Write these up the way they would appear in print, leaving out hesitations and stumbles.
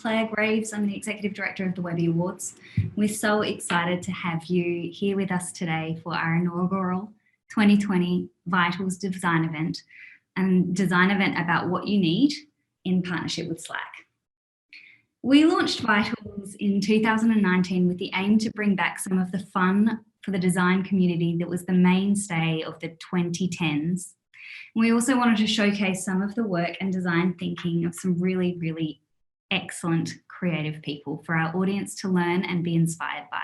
Claire Graves. I'm the Executive Director of the Webby Awards. We're so excited to have you here with us today for our inaugural 2020 Vitals Design Event, and design event about what you need in partnership with Slack. We launched Vitals in 2019 with the aim to bring back some of the fun for the design community that was the mainstay of the 2010s. We also wanted to showcase some of the work and design thinking of some really, really excellent creative people for our audience to learn and be inspired by.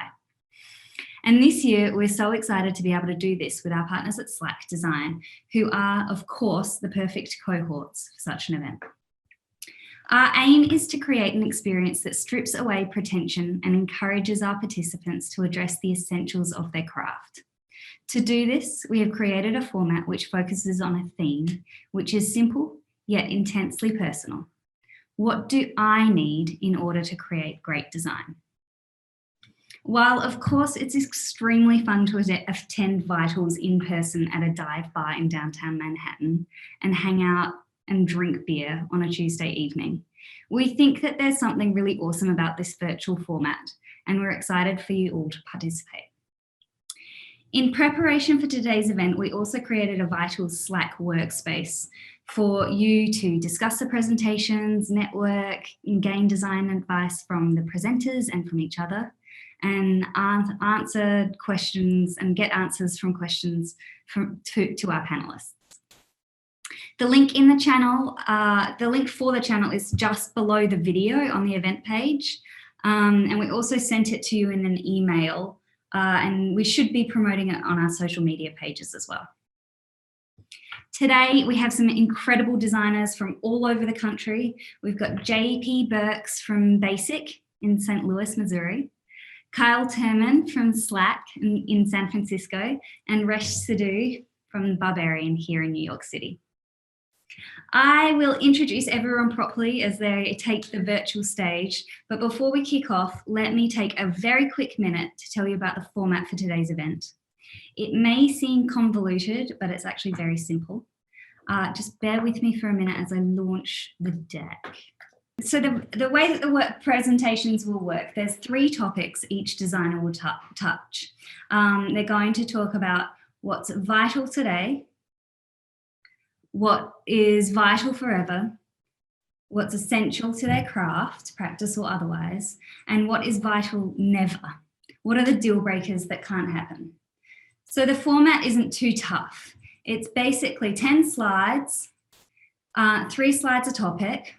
And this year, we're so excited to be able to do this with our partners at Slack Design, who are, of course, the perfect cohorts for such an event. Our aim is to create an experience that strips away pretension and encourages our participants to address the essentials of their craft. To do this, we have created a format which focuses on a theme, which is simple yet intensely personal. What do I need in order to create great design? While, of course, it's extremely fun to attend Vitals in person at a dive bar in downtown Manhattan and hang out and drink beer on a Tuesday evening, we think that there's something really awesome about this virtual format, and we're excited for you all to participate. In preparation for today's event, we also created a Vitals Slack workspace for you to discuss the presentations, network, and gain design advice from the presenters and from each other, and answer questions and get answers from questions to our panelists. The link in the channel, the link for the channel is just below the video on the event page. And we also sent it to you in an email, and we should be promoting it on our social media pages as well. Today, we have some incredible designers from all over the country. We've got JP Burcks from Basic in St. Louis, Missouri, Kyle Turman from Slack in San Francisco, and Resh Sidhu from Barbarian here in New York City. I will introduce everyone properly as they take the virtual stage, but before we kick off, let me take a very quick minute to tell you about the format for today's event. It may seem convoluted, but it's actually very simple. Just bear with me for a minute as I launch the deck. So the way that the presentations will work, there's 3 topics each designer will touch. They're going to talk about what's vital today, what is vital forever, what's essential to their craft, practice or otherwise, and what is vital never. What are the deal breakers that can't happen? So the format isn't too tough. It's basically 10 slides, 3 slides a topic,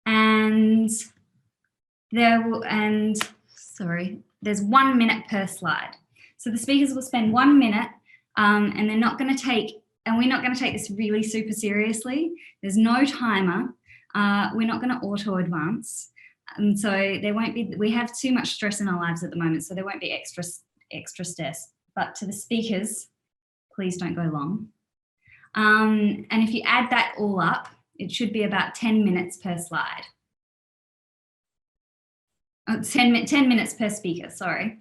and there's 1 minute per slide. So the speakers will spend 1 minute, and we're not going to take this really super seriously. There's no timer. We're not going to auto advance. And so we have too much stress in our lives at the moment, so there won't be extra stress. But to the speakers, please don't go long. And if you add that all up, it should be about 10 minutes per slide. 10 minutes per speaker, sorry.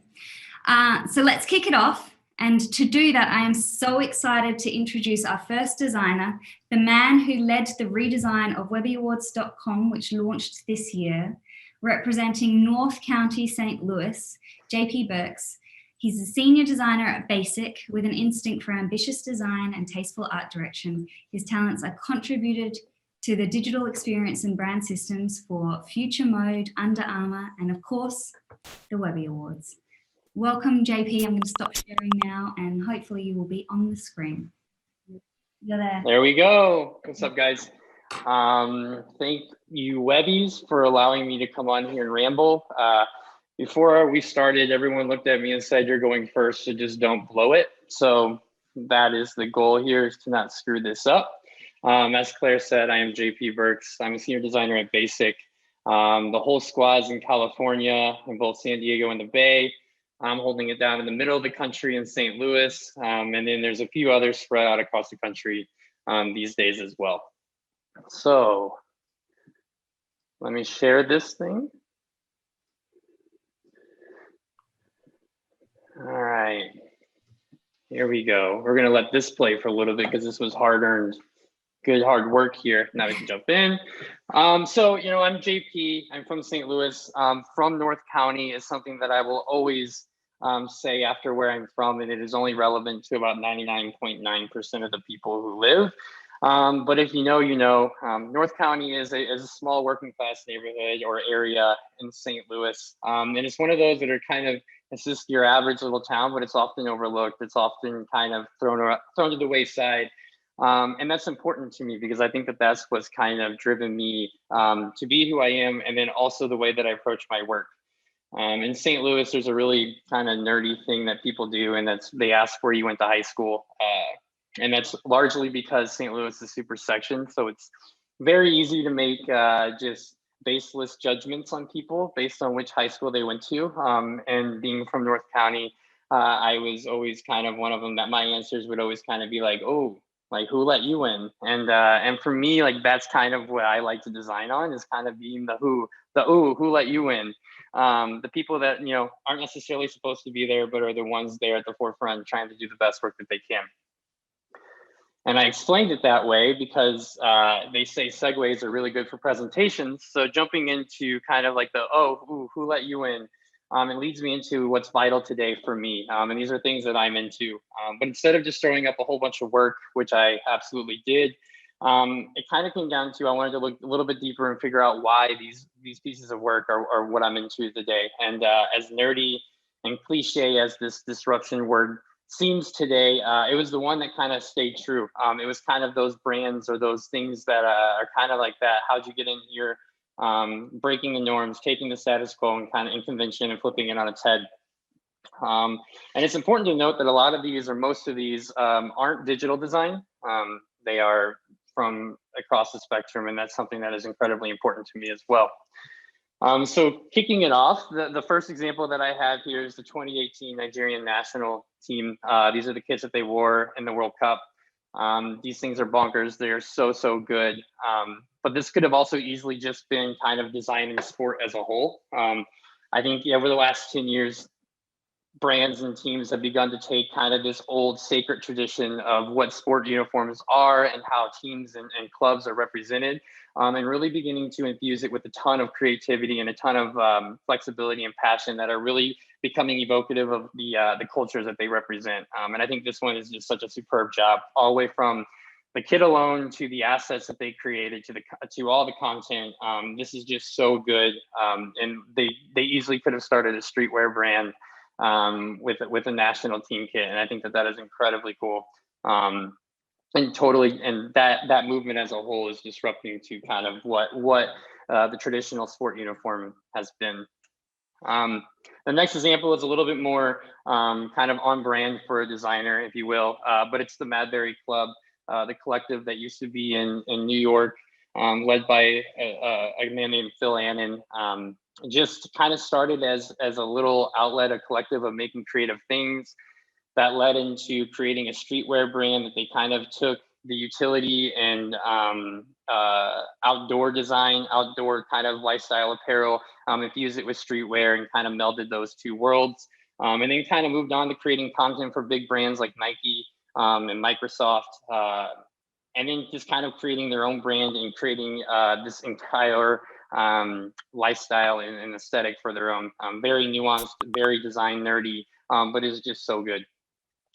So let's kick it off. And to do that, I am so excited to introduce our first designer, the man who led the redesign of webbyawards.com, which launched this year, representing North County, St. Louis, JP Burcks. He's a senior designer at Basic with an instinct for ambitious design and tasteful art direction. His talents are contributed to the digital experience and brand systems for Future Mode, Under Armour, and of course, the Webby Awards. Welcome, JP. I'm going to stop sharing now, and hopefully you will be on the screen. You're there. There we go. What's up, guys? Thank you, Webbies, for allowing me to come on here and ramble. Before we started, everyone looked at me and said, "You're going first, so just don't blow it." So that is the goal here, is to not screw this up. As Claire said, I am JP Burcks. I'm a senior designer at Basic. The whole squad's in California, in both San Diego and the Bay. I'm holding it down in the middle of the country in St. Louis. And then there's a few others spread out across the country these days as well. So let me share this thing. All right, here we go. We're gonna let this play for a little bit because this was hard-earned good hard work here. Now we can jump in. So, you know, I'm JP. I'm from St. Louis. From North County is something that I will always say after where I'm from, and it is only relevant to about 99.9% of the people who live. But if you know, you know, North County is a small working class neighborhood or area in St. Louis. And it's one of those that are kind of, it's just your average little town, but it's often overlooked. It's often kind of thrown to the wayside. And that's important to me because I think that that's what's kind of driven me to be who I am, and then also the way that I approach my work. In St. Louis, there's a really kind of nerdy thing that people do, and that's they ask where you went to high school. And that's largely because St. Louis is super sectioned. So it's very easy to make just baseless judgments on people based on which high school they went to. And being from North County, I was always kind of one of them that my answers would always kind of be like, oh, like who let you in? And for me, like that's kind of what I like to design on, is kind of being the who let you in? The people that, you know, aren't necessarily supposed to be there, but are the ones there at the forefront trying to do the best work that they can. And I explained it that way because they say segues are really good for presentations. So jumping into kind of like the, who let you in? It leads me into what's vital today for me. And these are things that I'm into. But instead of just throwing up a whole bunch of work, which I absolutely did, it kind of came down to, I wanted to look a little bit deeper and figure out why these pieces of work are what I'm into today. And as nerdy and cliche as this disruption word seems today, it was the one that kind of stayed true. It was kind of those brands or those things that are kind of like that. How'd you get in here? Breaking the norms, taking the status quo and kind of in convention and flipping it on its head. And it's important to note that a lot of these, or most of these, aren't digital design. They are from across the spectrum, and that's something that is incredibly important to me as well. So kicking it off, the first example that I have here is the 2018 Nigerian national team. These are the kits that they wore in the World Cup. These things are bonkers. They're so good. But this could have also easily just been kind of design in sport as a whole. I think over the last 10 years, brands and teams have begun to take kind of this old sacred tradition of what sport uniforms are and how teams and clubs are represented, and really beginning to infuse it with a ton of creativity and a ton of flexibility and passion that are really becoming evocative of the cultures that they represent. And I think this one is just such a superb job, all the way from the kit alone to the assets that they created to all the content. This is just so good, and they easily could have started a streetwear brand with a national team kit, and I think that is incredibly cool. And that movement as a whole is disrupting to kind of what the traditional sport uniform has been. The next example is a little bit more kind of on brand for a designer, if you will, but it's the Madberry Club, the collective that used to be in New York, led by a man named Phil Annan. Just kind of started as a little outlet, a collective of making creative things that led into creating a streetwear brand that they kind of took the utility and outdoor design, outdoor kind of lifestyle apparel, infused it with streetwear and kind of melded those two worlds. And then kind of moved on to creating content for big brands like Nike and Microsoft, and then just kind of creating their own brand and creating this entire lifestyle and aesthetic for their own. Very nuanced, very design nerdy, but it's just so good.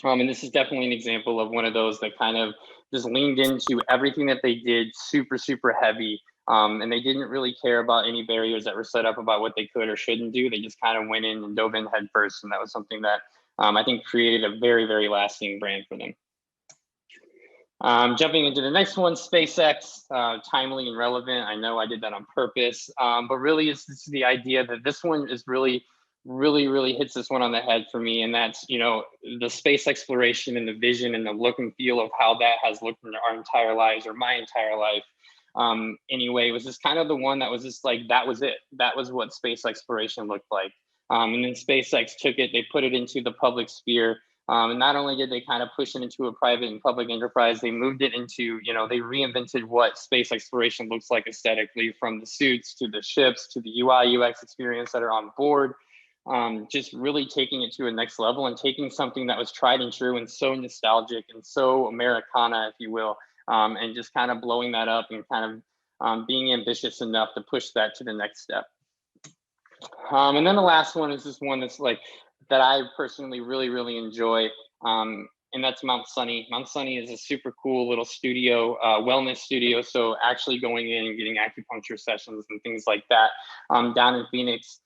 And this is definitely an example of one of those that kind of just leaned into everything that they did, super heavy. And they didn't really care about any barriers that were set up about what they could or shouldn't do. They just kind of went in and dove in head first. And that was something that I think created a very lasting brand for them. Jumping into the next one, SpaceX, timely and relevant. I know I did that on purpose, but really it's the idea that this one is really hits this one on the head for me. And that's, you know, the space exploration and the vision and the look and feel of how that has looked in our entire lives, or my entire life. Anyway, it was just kind of the one that was just like, that was it. That was what space exploration looked like. And then SpaceX took it, they put it into the public sphere. And not only did they kind of push it into a private and public enterprise, they moved it into, you know, they reinvented what space exploration looks like aesthetically, from the suits to the ships to the UI UX experience that are on board. Just really taking it to a next level and taking something that was tried and true and so nostalgic and so Americana, if you will, and just kind of blowing that up and kind of being ambitious enough to push that to the next step. And then the last one is this one that's like, that I personally really enjoy. And that's Mount Sunny. Mount Sunny is a super cool little studio, wellness studio. So actually going in and getting acupuncture sessions and things like that down in Phoenix,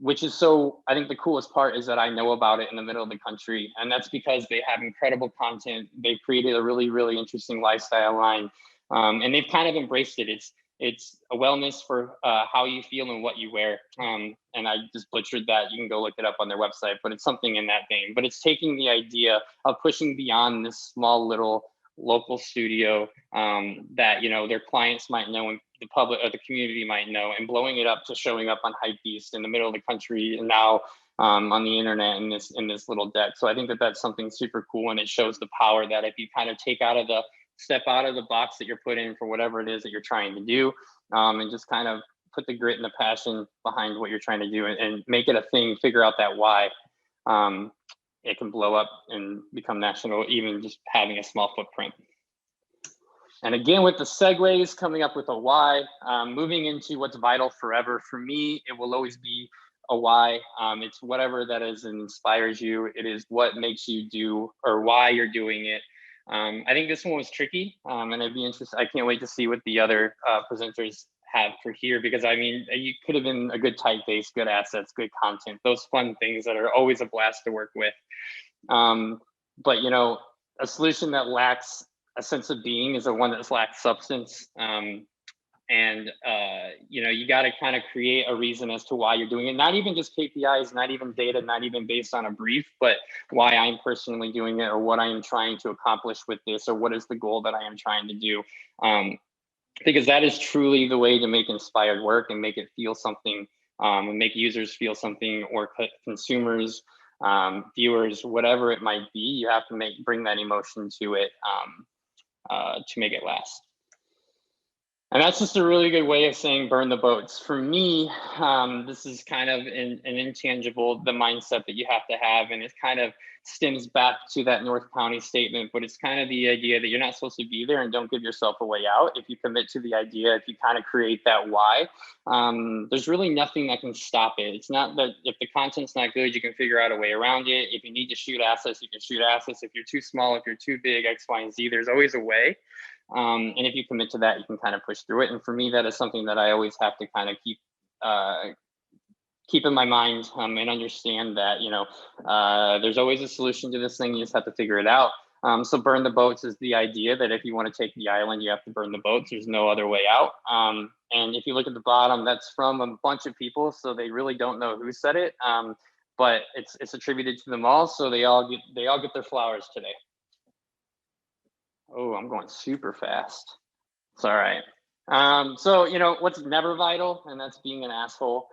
which is so, I think the coolest part is that I know about it in the middle of the country. And that's because they have incredible content. They've created a really interesting lifestyle line. And they've kind of embraced it. It's a wellness for how you feel and what you wear. And I just butchered that. You can go look it up on their website, but it's something in that vein. But it's taking the idea of pushing beyond this small little local studio that, you know, their clients might know and the public or the community might know, and blowing it up to showing up on Hypebeast in the middle of the country, and now on the internet in this little deck. So I think that that's something super cool, and it shows the power that if you kind of step out of the box that you're put in for whatever it is that you're trying to do, and just kind of put the grit and the passion behind what you're trying to do, and make it a thing, figure out that why, it can blow up and become national, even just having a small footprint. And again, with the segues, coming up with a why, moving into what's vital forever. For me, it will always be a why. It's whatever that is and inspires you. It is what makes you do, or why you're doing it. I think this one was tricky, and I'd be interested. I can't wait to see what the other presenters have for here, because I mean, you could have been a good typeface, good assets, good content, those fun things that are always a blast to work with. But you know, a solution that lacks a sense of being is a one that lacks substance. And you know, you got to kind of create a reason as to why you're doing it. Not even just KPIs, not even data, not even based on a brief, but why I'm personally doing it, or what I am trying to accomplish with this, or what is the goal that I am trying to do. Because that is truly the way to make inspired work and make it feel something, and make users feel something, or consumers, viewers, whatever it might be. You have to bring that emotion to it to make it last. And that's just a really good way of saying burn the boats. For me, this is kind of an intangible, the mindset that you have to have, and it kind of stems back to that North County statement, but it's kind of the idea that you're not supposed to be there, and don't give yourself a way out. If you commit to the idea, if you kind of create that why, there's really nothing that can stop it. It's not that if the content's not good, you can figure out a way around it. If you need to shoot assets, you can shoot assets. If you're too small, if you're too big, X, Y, and Z, there's always a way. And if you commit to that, you can kind of push through it. And for me, that is something that I always have to kind of keep in my mind, and understand that, you know, there's always a solution to this thing. You just have to figure it out. So burn the boats is the idea that if you want to take the island, you have to burn the boats. There's no other way out. And if you look at the bottom, that's from a bunch of people, so they really don't know who said it. But it's attributed to them all, so they all get their flowers today. Oh, I'm going super fast. It's all right. So, you know, what's never vital, and that's being an asshole.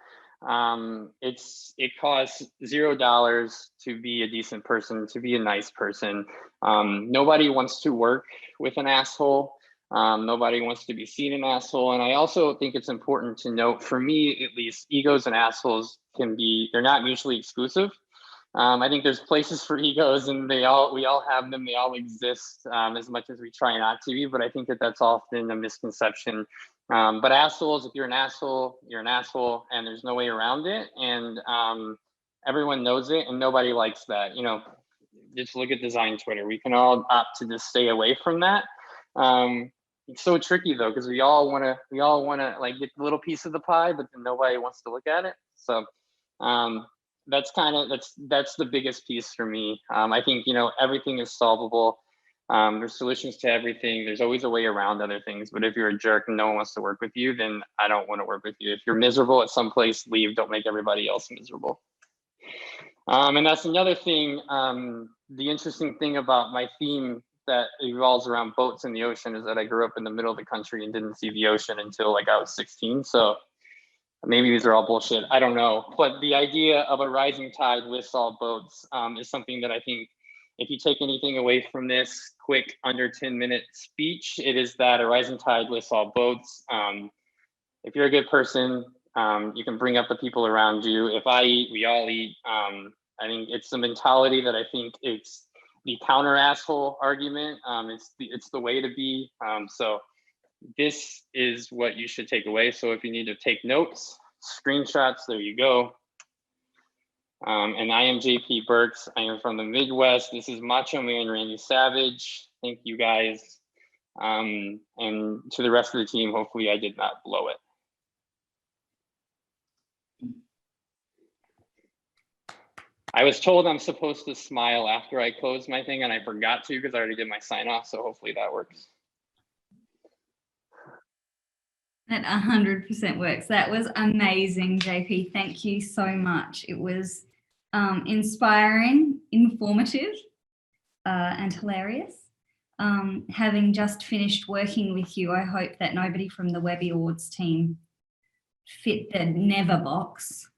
It costs $0 to be a decent person, to be a nice person. Nobody wants to work with an asshole. Nobody wants to be seen an asshole. And I also think it's important to note, for me at least, egos and assholes they're not mutually exclusive. I think there's places for egos, and we all have them. They all exist, as much as we try not to be. But I think that that's often a misconception. But assholes, if you're an asshole, you're an asshole, and there's no way around it. And everyone knows it, and nobody likes that. You know, just look at design Twitter. We can all opt to just stay away from that. It's so tricky though, because we all want to like get a little piece of the pie, but then nobody wants to look at it. So. That's the biggest piece for me. I think, you know, everything is solvable. There's solutions to everything. There's always a way around other things. But if you're a jerk and no one wants to work with you, then I don't want to work with you. If you're miserable at some place, leave. Don't make everybody else miserable. And that's another thing. The interesting thing about my theme that revolves around boats in the ocean is that I grew up in the middle of the country and didn't see the ocean until like I was 16. So maybe these are all bullshit, I don't know. But the idea of a rising tide lifts all boats is something that I think, if you take anything away from this quick under 10-minute speech, it is that a rising tide lifts all boats. If you're a good person, you can bring up the people around you. If I eat, we all eat. I think it's the mentality that I think it's the counter asshole argument. It's the way to be. So this is what you should take away. So if you need to take notes, screenshots, there you go. And I am JP Burks. I am from the Midwest. This is Macho Man Randy Savage. Thank you guys. And to the rest of the team, hopefully I did not blow it. I was told I'm supposed to smile after I close my thing, and I forgot to because I already did my sign off. So hopefully that works. That 100% works. That was amazing, JP. Thank you so much. It was inspiring, informative, and hilarious. Having just finished working with you, I hope that nobody from the Webby Awards team fit the never box.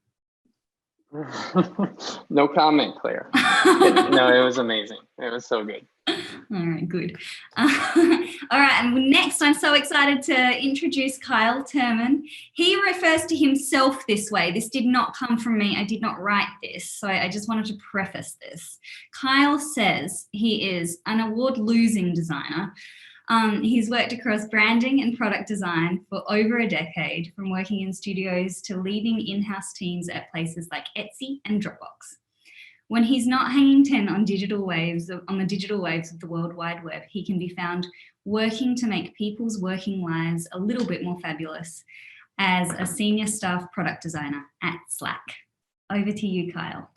No comment, Claire. No, it was amazing. It was so good. All right, good. All right, and next I'm so excited to introduce Kyle Turman. He refers to himself this way. This did not come from me. I did not write this, so I just wanted to preface this. Kyle says he is an award-losing designer. He's worked across branding and product design for over a decade, from working in studios to leading in-house teams at places like Etsy and Dropbox. When he's not hanging 10 on the digital waves of the World Wide Web, he can be found working to make people's working lives a little bit more fabulous as a senior staff product designer at Slack. Over to you, Kyle.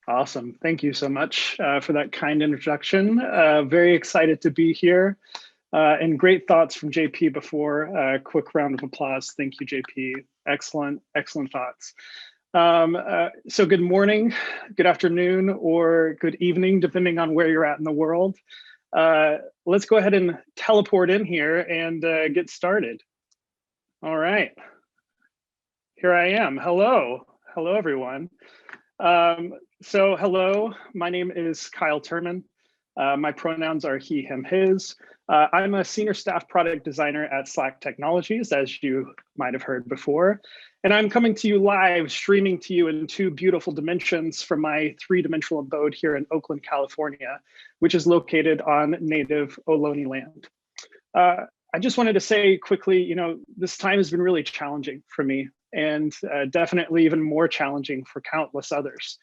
Awesome. Thank you so much for that kind introduction. Very excited to be here. And great thoughts from JP before. Quick round of applause. Thank you, JP. Excellent, excellent thoughts. So good morning, good afternoon, or good evening, depending on where you're at in the world. Let's go ahead and teleport in here and get started. All right, here I am. Hello, hello everyone. So hello, my name is Kyle Turman. My pronouns are he, him, his. I'm a senior staff product designer at Slack Technologies, as you might have heard before. And I'm coming to you live, streaming to you in 2 beautiful dimensions from my 3-dimensional abode here in Oakland, California, which is located on native Ohlone land. I just wanted to say quickly, you know, this time has been really challenging for me, and definitely even more challenging for countless others.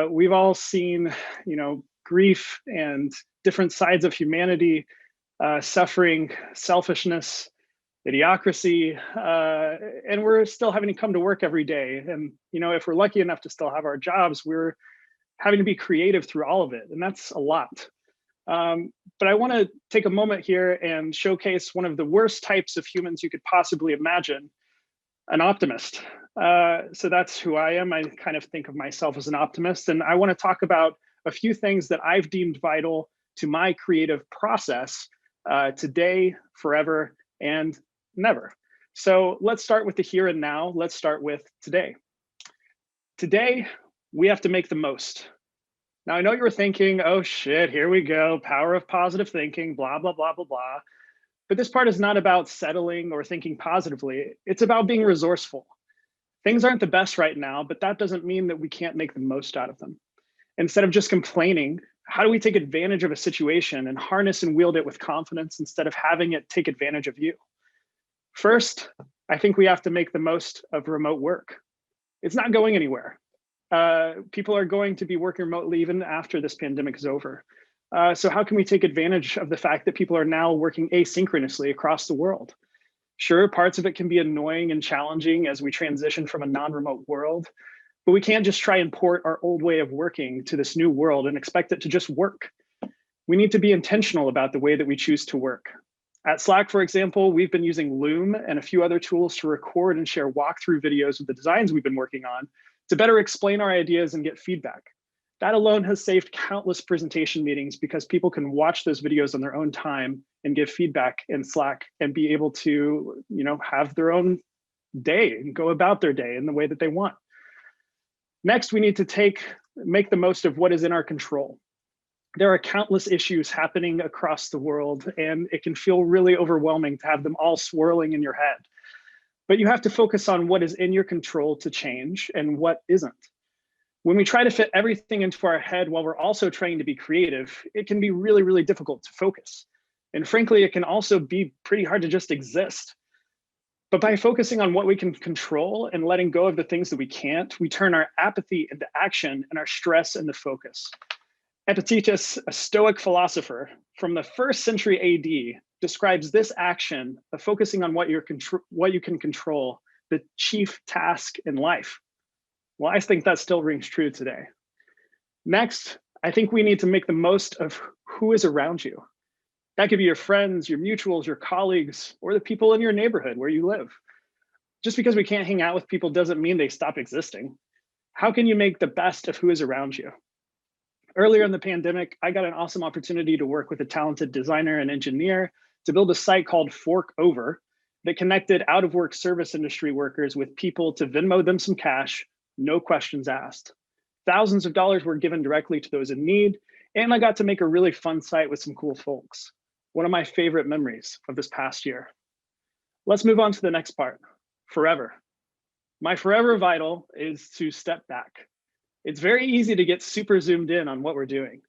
We've all seen, you know, grief and different sides of humanity, suffering, selfishness, idiocracy, and we're still having to come to work every day. And, you know, if we're lucky enough to still have our jobs, we're having to be creative through all of it. And that's a lot. But I want to take a moment here and showcase one of the worst types of humans you could possibly imagine, an optimist. So that's who I am. I kind of think of myself as an optimist. And I want to talk about a few things that I've deemed vital to my creative process today, forever, and never. So let's start with the here and now. Let's start with today. Today, we have to make the most. Now, I know you were thinking, oh shit, here we go, power of positive thinking, blah, blah, blah, blah, blah. But this part is not about settling or thinking positively. It's about being resourceful. Things aren't the best right now, but that doesn't mean that we can't make the most out of them. Instead of just complaining, how do we take advantage of a situation and harness and wield it with confidence instead of having it take advantage of you? First, I think we have to make the most of remote work. It's not going anywhere. People are going to be working remotely even after this pandemic is over. So how can we take advantage of the fact that people are now working asynchronously across the world? Sure, parts of it can be annoying and challenging as we transition from a non-remote world, but we can't just try and port our old way of working to this new world and expect it to just work. We need to be intentional about the way that we choose to work. At Slack, for example, we've been using Loom and a few other tools to record and share walkthrough videos of the designs we've been working on to better explain our ideas and get feedback. That alone has saved countless presentation meetings because people can watch those videos on their own time and give feedback in Slack and be able to, you know, have their own day and go about their day in the way that they want. Next, we need to make the most of what is in our control. There are countless issues happening across the world, and it can feel really overwhelming to have them all swirling in your head. But you have to focus on what is in your control to change and what isn't. When we try to fit everything into our head while we're also trying to be creative, it can be really, really difficult to focus. And frankly, it can also be pretty hard to just exist. But by focusing on what we can control and letting go of the things that we can't, we turn our apathy into action and our stress into focus. Epictetus, a Stoic philosopher from the 1st century AD, describes this action of focusing on what you can control, the chief task in life. Well, I think that still rings true today. Next, I think we need to make the most of who is around you. That could be your friends, your mutuals, your colleagues, or the people in your neighborhood where you live. Just because we can't hang out with people doesn't mean they stop existing. How can you make the best of who is around you? Earlier in the pandemic, I got an awesome opportunity to work with a talented designer and engineer to build a site called Fork Over that connected out-of-work service industry workers with people to Venmo them some cash, no questions asked. Thousands of dollars were given directly to those in need, and I got to make a really fun site with some cool folks. One of my favorite memories of this past year. Let's move on to the next part, forever. My forever vital is to step back. It's very easy to get super zoomed in on what we're doing.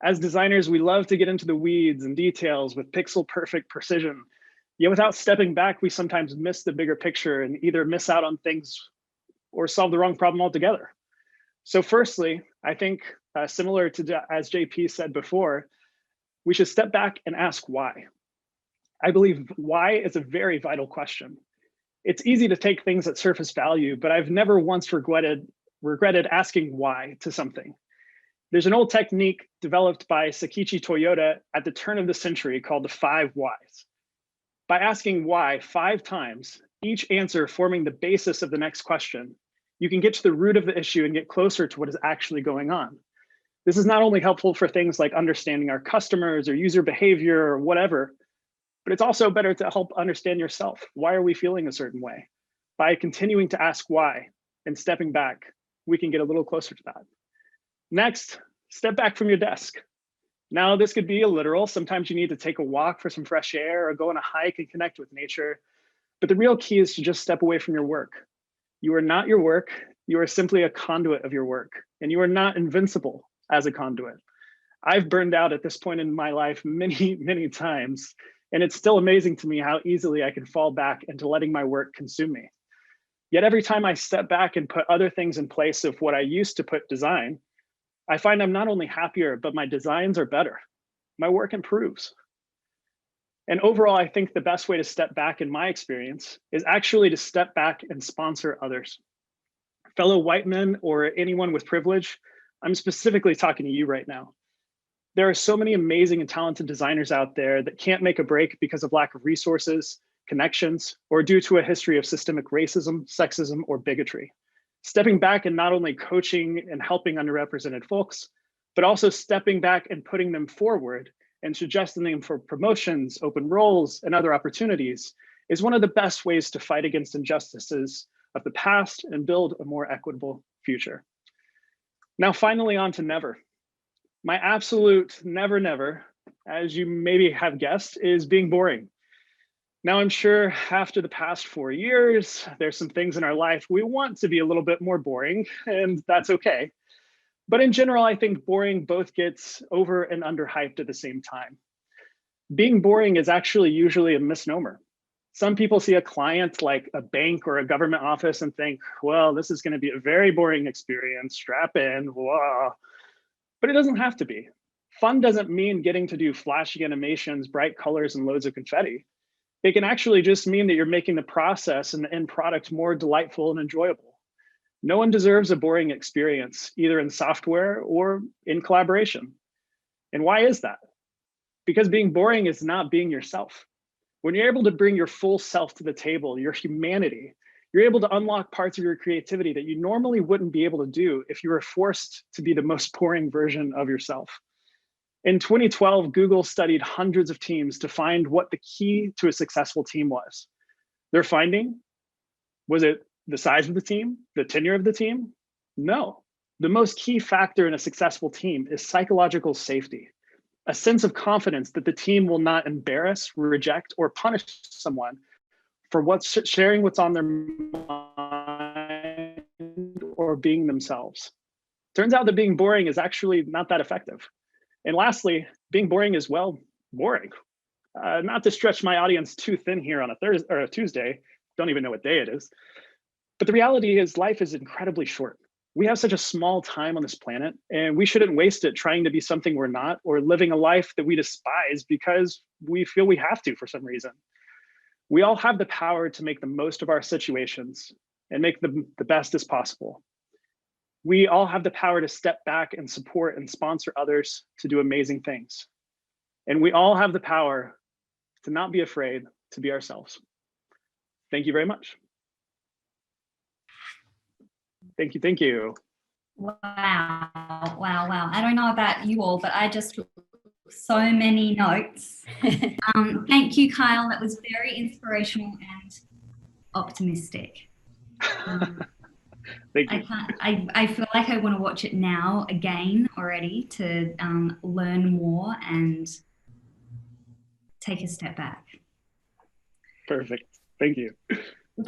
As designers, we love to get into the weeds and details with pixel perfect precision. Yet without stepping back, we sometimes miss the bigger picture and either miss out on things or solve the wrong problem altogether. So firstly, I think similar to as JP said before, we should step back and ask why. I believe why is a very vital question. It's easy to take things at surface value, but I've never once regretted asking why to something. There's an old technique developed by Sakichi Toyota at the turn of the century called the 5 whys. By asking why 5 times, each answer forming the basis of the next question, you can get to the root of the issue and get closer to what is actually going on. This is not only helpful for things like understanding our customers or user behavior or whatever, but it's also better to help understand yourself. Why are we feeling a certain way? By continuing to ask why and stepping back, we can get a little closer to that. Next, step back from your desk. Now, this could be a literal. Sometimes you need to take a walk for some fresh air or go on a hike and connect with nature. But the real key is to just step away from your work. You are not your work. You are simply a conduit of your work, and you are not invincible as a conduit. I've burned out at this point in my life many, many times, and it's still amazing to me how easily I can fall back into letting my work consume me. Yet every time I step back and put other things in place of what I used to put design, I find I'm not only happier, but my designs are better. My work improves. And overall, I think the best way to step back in my experience is actually to step back and sponsor others. Fellow white men or anyone with privilege, I'm specifically talking to you right now. There are so many amazing and talented designers out there that can't make a break because of lack of resources, connections, or due to a history of systemic racism, sexism, or bigotry. Stepping back and not only coaching and helping underrepresented folks, but also stepping back and putting them forward and suggesting them for promotions, open roles, and other opportunities is one of the best ways to fight against injustices of the past and build a more equitable future. Now, finally, on to never. My absolute never, never, as you maybe have guessed, is being boring. Now, I'm sure after the past 4 years, there's some things in our life we want to be a little bit more boring, and that's okay. But in general, I think boring both gets over and underhyped at the same time. Being boring is actually usually a misnomer. Some people see a client like a bank or a government office and think, well, this is going to be a very boring experience, strap in, whoa. But it doesn't have to be. Fun doesn't mean getting to do flashy animations, bright colors, and loads of confetti. It can actually just mean that you're making the process and the end product more delightful and enjoyable. No one deserves a boring experience, either in software or in collaboration. And why is that? Because being boring is not being yourself. When you're able to bring your full self to the table, your humanity, you're able to unlock parts of your creativity that you normally wouldn't be able to do if you were forced to be the most boring version of yourself. In 2012, Google studied hundreds of teams to find what the key to a successful team was. Their finding, was it the size of the team, the tenure of the team? No. The most key factor in a successful team is psychological safety, a sense of confidence that the team will not embarrass, reject, or punish someone for sharing what's on their mind or being themselves. Turns out that being boring is actually not that effective. And lastly, being boring is, well, boring. Not to stretch my audience too thin here on a Thursday or a Tuesday, don't even know what day it is. But the reality is life is incredibly short. We have such a small time on this planet, and we shouldn't waste it trying to be something we're not, or living a life that we despise because we feel we have to for some reason. We all have the power to make the most of our situations and make them the best as possible. We all have the power to step back and support and sponsor others to do amazing things. And we all have the power to not be afraid to be ourselves. Thank you very much. Thank you, thank you. Wow, wow, wow. I don't know about you all, but I just took so many notes. Thank you, Kyle. That was very inspirational and optimistic. Thank you. I feel like I want to watch it now again already to learn more and take a step back. Perfect. Thank you.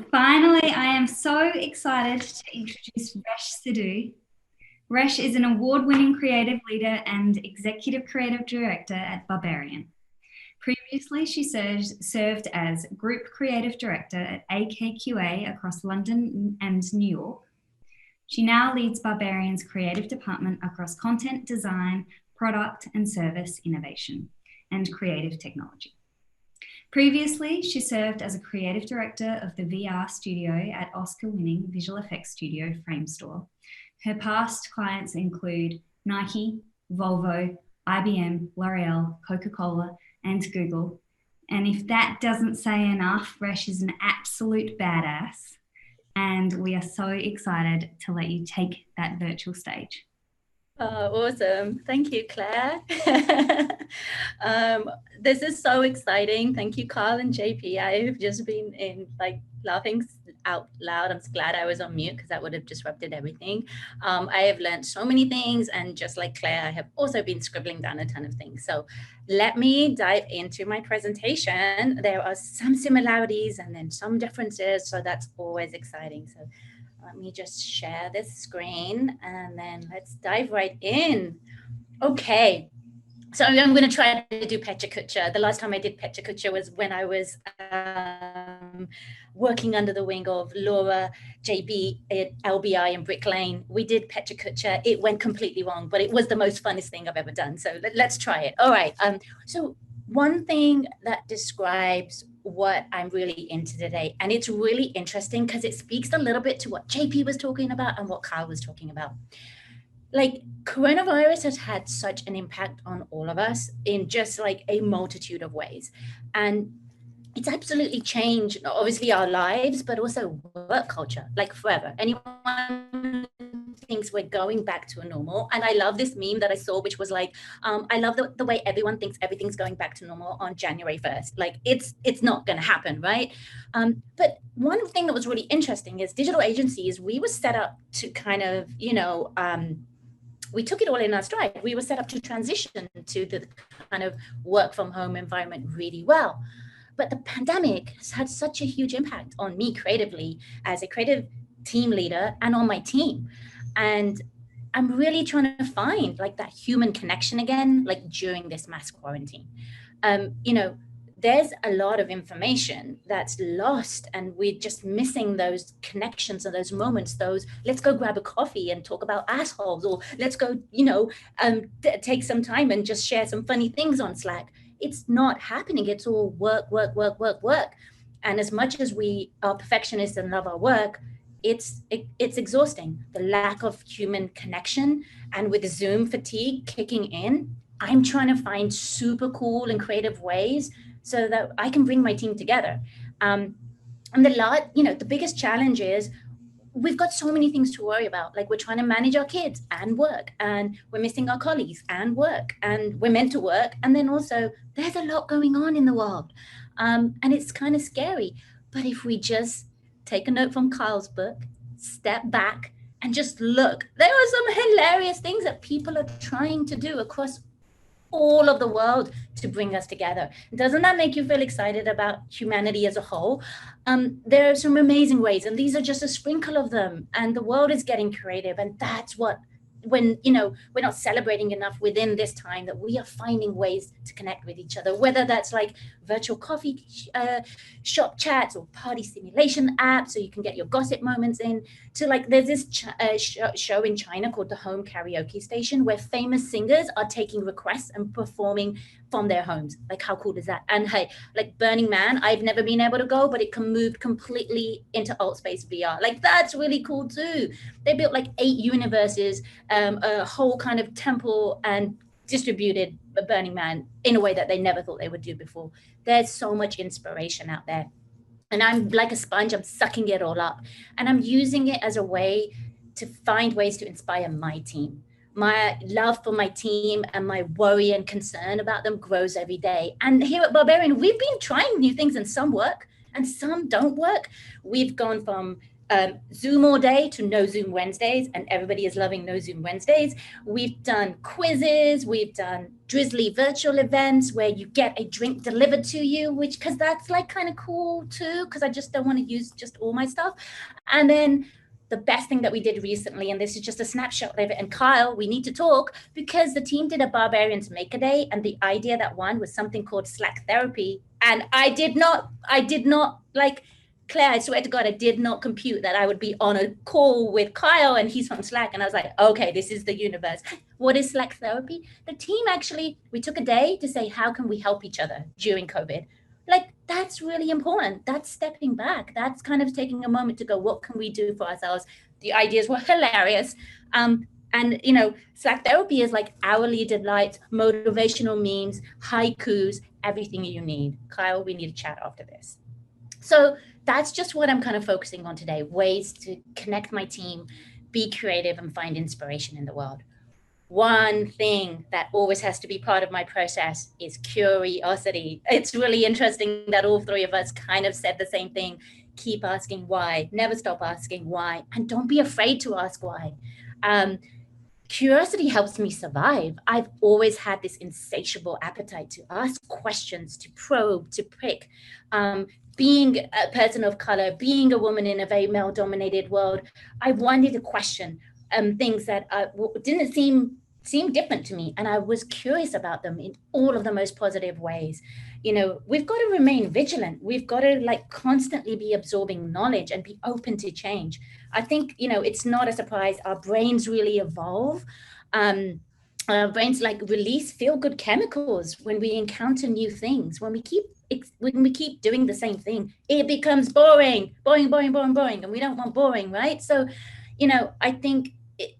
Finally, I am so excited to introduce Resh Sidhu. Resh is an award-winning creative leader and executive creative director at Barbarian. Previously, she served as group creative director at AKQA across London and New York. She now leads Barbarian's creative department across content design, product and service innovation, and creative technology. Previously, she served as a creative director of the VR studio at Oscar-winning visual effects studio Framestore. Her past clients include Nike, Volvo, IBM, L'Oreal, Coca-Cola, and Google. And if that doesn't say enough, Resh is an absolute badass. And we are so excited to let you take that virtual stage. Awesome. Thank you, Claire. This is so exciting. Thank you, Kyle and JP. I've just been laughing out loud. I'm glad I was on mute because that would have disrupted everything. I have learned so many things, and just like Claire, I have also been scribbling down a ton of things. So let me dive into my presentation. There are some similarities and then some differences, so that's always exciting. So let me just share this screen and then let's dive right in. Okay, so I'm going to try to do Pecha Kucha. The last time I did Pecha Kucha was when I was working under the wing of Laura, JB at LBI and Brick Lane. We did Pecha Kucha. It went completely wrong, but it was the most funnest thing I've ever done. So let's try it. All right. So one thing that describes what I'm really into today, and it's really interesting because it speaks a little bit to what JP was talking about and what Kyle was talking about. Like, coronavirus has had such an impact on all of us in just like a multitude of ways. And it's absolutely changed, obviously, our lives, but also work culture, like forever. Anyone thinks we're going back to a normal. And I love this meme that I saw, which was like, I love the way everyone thinks everything's going back to normal on January 1st. Like, it's not going to happen, right? But one thing that was really interesting is digital agencies, we were set up to kind of, we took it all in our stride. We were set up to transition to the kind of work from home environment really well. But the pandemic has had such a huge impact on me creatively as a creative team leader and on my team. And I'm really trying to find like that human connection again, like during this mass quarantine. There's a lot of information that's lost and we're just missing those connections and those moments, those let's go grab a coffee and talk about assholes, or let's go, take some time and just share some funny things on Slack. It's not happening. It's all work, work, work, work, work. And as much as we are perfectionists and love our work, it's exhausting. The lack of human connection, and with the Zoom fatigue kicking in, I'm trying to find super cool and creative ways so that I can bring my team together. And the biggest challenge is we've got so many things to worry about. Like, we're trying to manage our kids and work, and we're missing our colleagues and work, and we're meant to work. And then also there's a lot going on in the world. And it's kind of scary. But if we just take a note from Kyle's book, step back and just look, there are some hilarious things that people are trying to do across all of the world to bring us together. Doesn't that make you feel excited about humanity as a whole? There are some amazing ways, and these are just a sprinkle of them, and the world is getting creative, and that's what when, you know, we're not celebrating enough within this time, that we are finding ways to connect with each other, whether that's like virtual coffee shop chats or party simulation apps so you can get your gossip moments in, to like there's this show in China called the Home Karaoke Station, where famous singers are taking requests and performing from their homes. Like, how cool is that? And hey, like Burning Man, I've never been able to go, but it can move completely into alt space VR. Like, that's really cool too. They built like 8 universes, a whole kind of temple, and distributed Burning Man in a way that they never thought they would do before. There's so much inspiration out there. And I'm like a sponge, I'm sucking it all up. And I'm using it as a way to find ways to inspire my team. My love for my team and my worry and concern about them grows every day. And here at Barbarian, we've been trying new things, and some work and some don't work. We've gone from Zoom all day to no Zoom Wednesdays, and everybody is loving no Zoom Wednesdays. We've done quizzes, we've done drizzly virtual events where you get a drink delivered to you, which, because that's like kind of cool too, because I just don't want to use just all my stuff. And then the best thing that we did recently, and this is just a snapshot of it, and Kyle, we need to talk, because the team did a Barbarians Maker Day, and the idea that won was something called Slack therapy. And I did not like, Claire, I swear to God, I did not compute that I would be on a call with Kyle and he's from Slack. And I was like, okay, this is the universe. What is Slack therapy? The team actually, we took a day to say, how can we help each other during COVID? Like, that's really important. That's stepping back. That's kind of taking a moment to go, what can we do for ourselves? The ideas were hilarious. And, you know, Slack therapy is like hourly delights, motivational memes, haikus, everything you need. Kyle, we need to chat after this. So that's just what I'm kind of focusing on today, ways to connect my team, be creative, and find inspiration in the world. One thing that always has to be part of my process is curiosity. It's really interesting that all 3 of us kind of said the same thing. Keep asking why, never stop asking why, and don't be afraid to ask why. Curiosity helps me survive. I've always had this insatiable appetite to ask questions, to probe, to prick. Being a person of color, being a woman in a very male-dominated world, I wanted to question things that didn't seem different to me, and I was curious about them in all of the most positive ways. You know, we've got to remain vigilant. We've got to like constantly be absorbing knowledge and be open to change. I think, you know, it's not a surprise. Our brains really evolve. Our brains like release feel-good chemicals when we encounter new things. When we keep doing the same thing, it becomes boring, and we don't want boring, right? So, you know, I think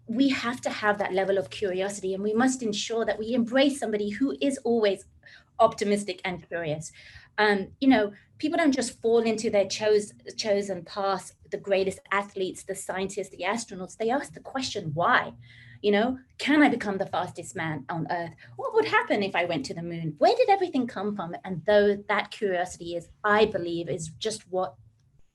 we have to have that level of curiosity, and we must ensure that we embrace somebody who is always optimistic and curious. You know, people don't just fall into their chosen path, the greatest athletes, the scientists, the astronauts. They ask the question, why? You know, can I become the fastest man on Earth? What would happen if I went to the moon? Where did everything come from? And though that curiosity is, I believe, is just what,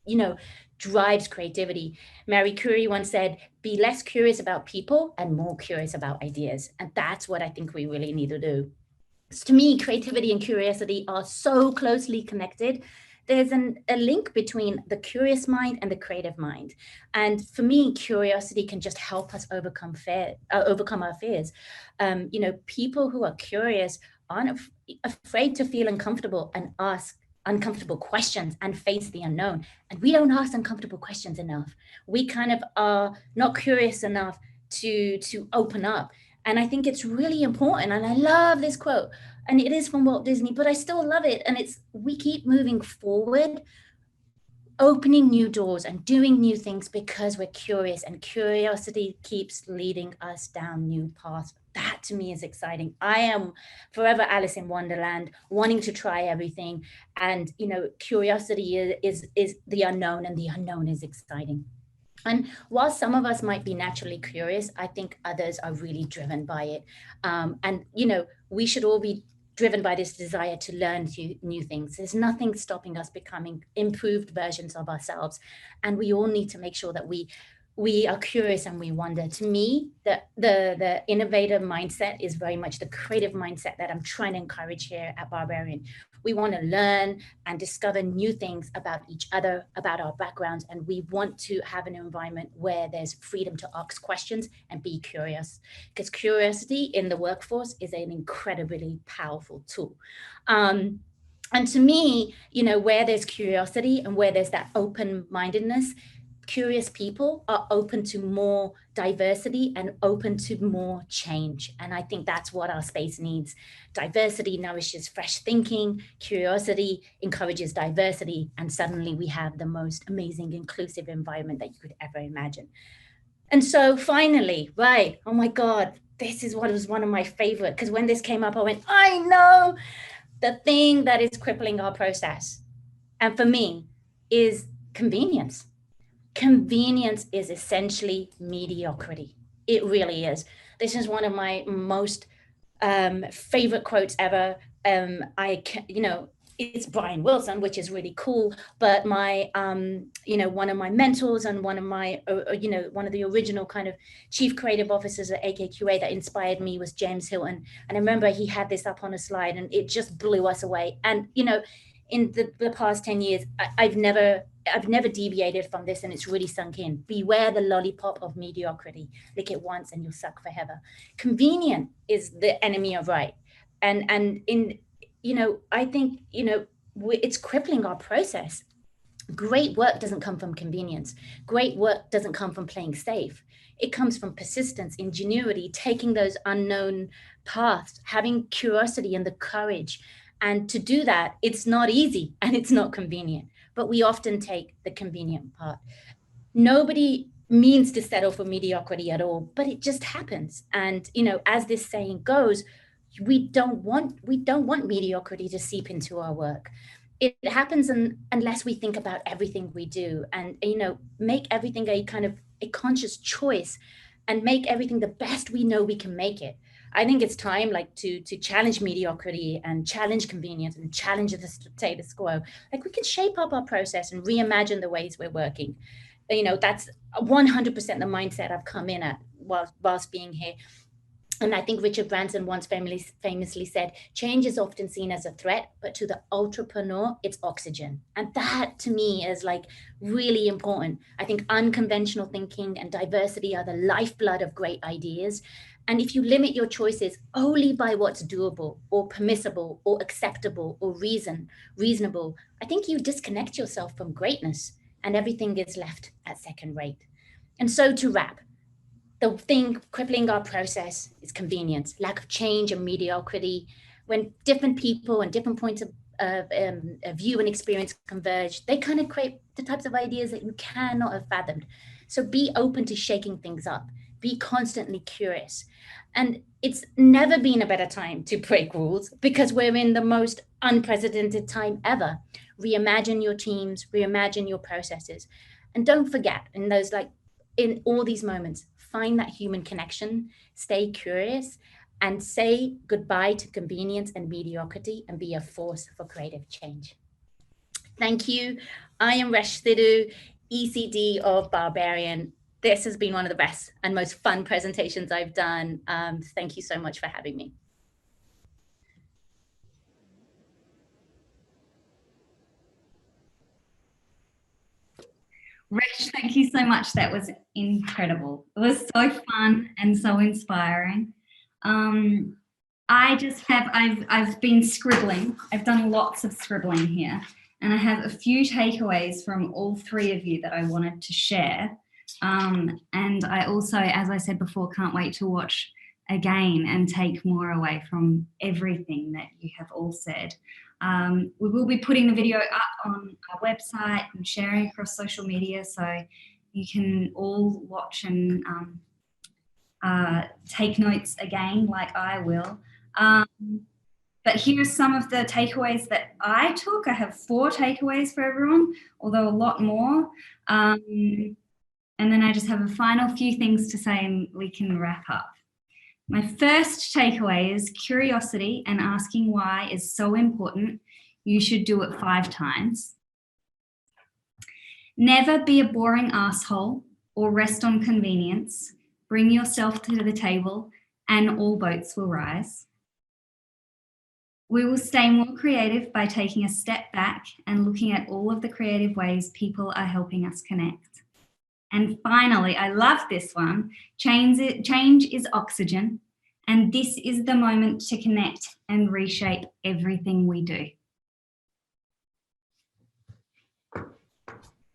you know, drives creativity. Marie Curie once said, be less curious about people and more curious about ideas. And that's what I think we really need to do. So to me, creativity and curiosity are so closely connected. There's a link between the curious mind and the creative mind. And for me, curiosity can just help us overcome our fears. You know, people who are curious aren't afraid to feel uncomfortable and ask uncomfortable questions and face the unknown. And we don't ask uncomfortable questions enough. We kind of are not curious enough to open up. And I think it's really important. And I love this quote. And it is from Walt Disney, but I still love it. And it's, we keep moving forward, opening new doors and doing new things because we're curious, and curiosity keeps leading us down new paths. That to me is exciting. I am forever Alice in Wonderland, wanting to try everything. And, you know, curiosity is the unknown, and the unknown is exciting. And while some of us might be naturally curious, I think others are really driven by it. And, you know, we should all be driven by this desire to learn new things. There's nothing stopping us becoming improved versions of ourselves. And we all need to make sure that we we are curious and we wonder. To me, the innovative mindset is very much the creative mindset that I'm trying to encourage here at Barbarian. We want to learn and discover new things about each other, about our backgrounds, and we want to have an environment where there's freedom to ask questions and be curious, because curiosity in the workforce is an incredibly powerful tool. And to me, you know, where there's curiosity and where there's that open-mindedness, curious people are open to more diversity and open to more change. And I think that's what our space needs. Diversity nourishes fresh thinking, curiosity encourages diversity, and suddenly we have the most amazing inclusive environment that you could ever imagine. And so finally, right, oh my God, this is what was one of my favorite, because when this came up, I went, I know the thing that is crippling our process. And for me is convenience. Convenience is essentially mediocrity. It really is. This is one of my most favorite quotes ever. It's Brian Wilson, which is really cool. But my, one of my mentors and one of my, one of the original kind of chief creative officers at AKQA that inspired me was James Hilton. And I remember he had this up on a slide and it just blew us away. And, you know, in the past 10 years, I've never deviated from this, and it's really sunk in. Beware the lollipop of mediocrity. Lick it once and you'll suck forever. Convenient is the enemy of right. And in, you know, I think, you know, it's crippling our process. Great work doesn't come from convenience. Great work doesn't come from playing safe. It comes from persistence, ingenuity, taking those unknown paths, having curiosity and the courage. And to do that, it's not easy and it's not convenient, but we often take the convenient part. Nobody means to settle for mediocrity at all, but it just happens. And, you know, as this saying goes, we don't want mediocrity to seep into our work. It happens unless we think about everything we do and, you know, make everything a kind of a conscious choice and make everything the best we know we can make it. I think it's time like to challenge mediocrity and challenge convenience and challenge the status quo. Like we can shape up our process and reimagine the ways we're working. You know, that's 100% the mindset I've come in at whilst being here. And I think Richard Branson once famously said, change is often seen as a threat, but to the entrepreneur, it's oxygen. And that to me is like really important. I think unconventional thinking and diversity are the lifeblood of great ideas. And if you limit your choices only by what's doable or permissible or acceptable or reasonable, I think you disconnect yourself from greatness and everything is left at second rate. And so to wrap, the thing crippling our process is convenience, lack of change and mediocrity. When different people and different points of view and experience converge, they kind of create the types of ideas that you cannot have fathomed. So be open to shaking things up. Be constantly curious. And it's never been a better time to break rules because we're in the most unprecedented time ever. Reimagine your teams, reimagine your processes. And don't forget, in all these moments, find that human connection, stay curious, and say goodbye to convenience and mediocrity and be a force for creative change. Thank you. I am Resh Sidhu, ECD of Barbarian. This has been one of the best and most fun presentations I've done. Thank you so much for having me. Resh, thank you so much. That was incredible. It was so fun and so inspiring. I've been scribbling. I've done lots of scribbling here, and I have a few takeaways from all three of you that I wanted to share. And I also, as I said before, can't wait to watch again and take more away from everything that you have all said. We will be putting the video up on our website and sharing across social media, so you can all watch and take notes again like I will. But here are some of the takeaways that I took. I have 4 takeaways for everyone, although a lot more. And then I just have a final few things to say and we can wrap up. My first takeaway is curiosity and asking why is so important. You should do it 5 times. Never be a boring asshole or rest on convenience. Bring yourself to the table and all boats will rise. We will stay more creative by taking a step back and looking at all of the creative ways people are helping us connect. And finally, I love this one, change is oxygen, and this is the moment to connect and reshape everything we do.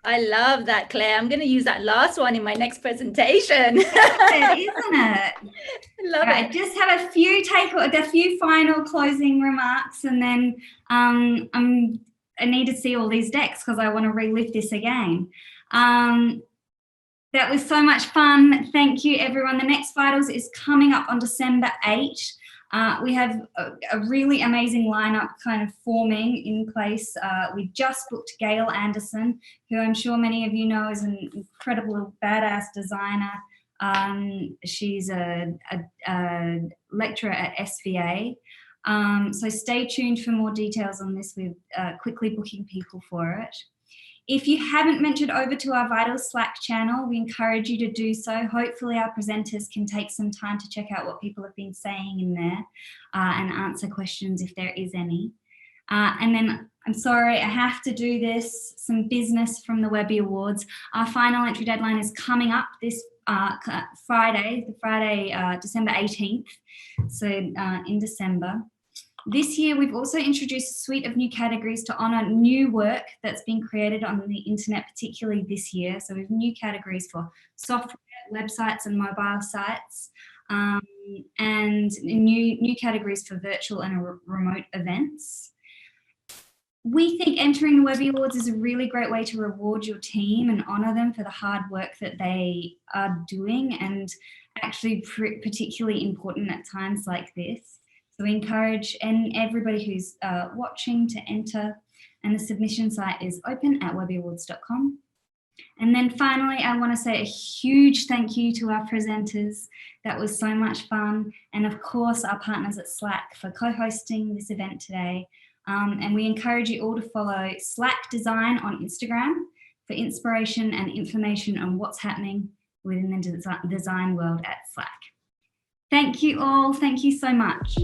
I love that, Claire. I'm going to use that last one in my next presentation. Isn't it? Love right, it. Just have a few final closing remarks, and then I need to see all these decks because I want to relive this again. That was so much fun. Thank you, everyone. The next Vitals is coming up on December 8. We have a really amazing lineup kind of forming in place. We just booked Gail Anderson, who I'm sure many of you know is an incredible badass designer. She's a lecturer at SVA. So stay tuned for more details on this. We're quickly booking people for it. If you haven't ventured over to our Vital Slack channel, we encourage you to do so. Hopefully our presenters can take some time to check out what people have been saying in there and answer questions if there is any. And then, I'm sorry, I have to do this, some business from the Webby Awards. Our final entry deadline is coming up this Friday, December 18th, so in December. This year, we've also introduced a suite of new categories to honour new work that's been created on the internet, particularly this year. So we have new categories for software, websites and mobile sites, and new categories for virtual and remote events. We think entering the Webby Awards is a really great way to reward your team and honour them for the hard work that they are doing, and actually particularly important at times like this. So we encourage everybody who's watching to enter, and the submission site is open at webbyawards.com. And then finally, I want to say a huge thank you to our presenters. That was so much fun. And of course, our partners at Slack for co-hosting this event today. And we encourage you all to follow Slack Design on Instagram for inspiration and information on what's happening within the design world at Slack. Thank you all. Thank you so much.